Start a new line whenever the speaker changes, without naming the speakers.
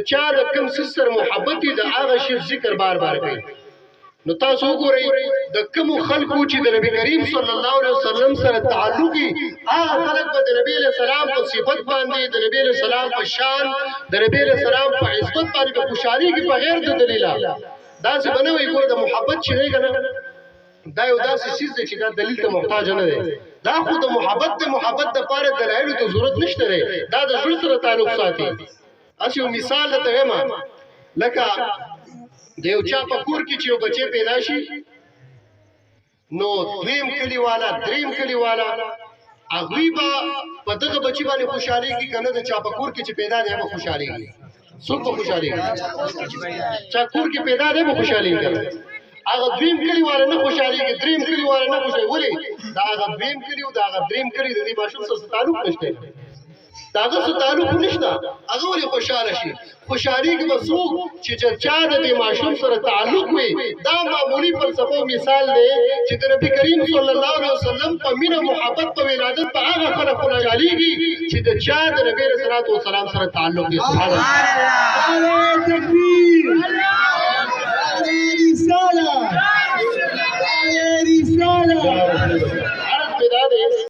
چا د کوم سر محبت د هغه شی ذکر بار بار کوي نو تاسو وګورئ د کوم خلکو چې د نبی کریم صلی الله علیه وسلم سره تعلق هغه خلک به د نبی علیہ السلام په صفت باندې د نبی علیہ السلام په شان د نبی علیہ السلام په عزت باندې په خوشحالي کې بغیر د دلیله دا څه بنوي ګور د محبت چې دی کنه دا یو داسې چیز دی چې دا دلیل ته محتاج نه دی دا خو د محبت د پاره دلایل ته ضرورت نشته دی دا د زړه سره تعلق ساتي اسی یو مثال ته وایم لکه د یو چا په کور کې چې یو بچی پیدا شي نو دویم کلی والا دریم کلی والا هغوی به په دغه بچی باندې خوشحالېږي که نه د چا په کور کې چې پیدا دی هغه خوشحالېږي څوک به خوشحالېږي چا کور کې پیدا دی به خوشحالېږي هغه دویم کلی والا نه خوشحالېږي دریم کلی والا نه خوشحالېږي ولې د هغه دویم کلي او د هغه دریم کلي د دې ماشوم سره تعلق نشته د هغه سره تعلق نشته هغه ولې خوشحاله شي خوشحالېږي به څوک چې چا د دې ماشوم سره تعلق وي دا معمولي فلسفه مثال دی چې د نبي کریم صلی الله علیه وسلم په مینه محبت په ولادت په هغه خلک خوشحالېږي چې د چا د نبي علیه الصلاة والسلام سره تعلق وي سبحان الله تکبیر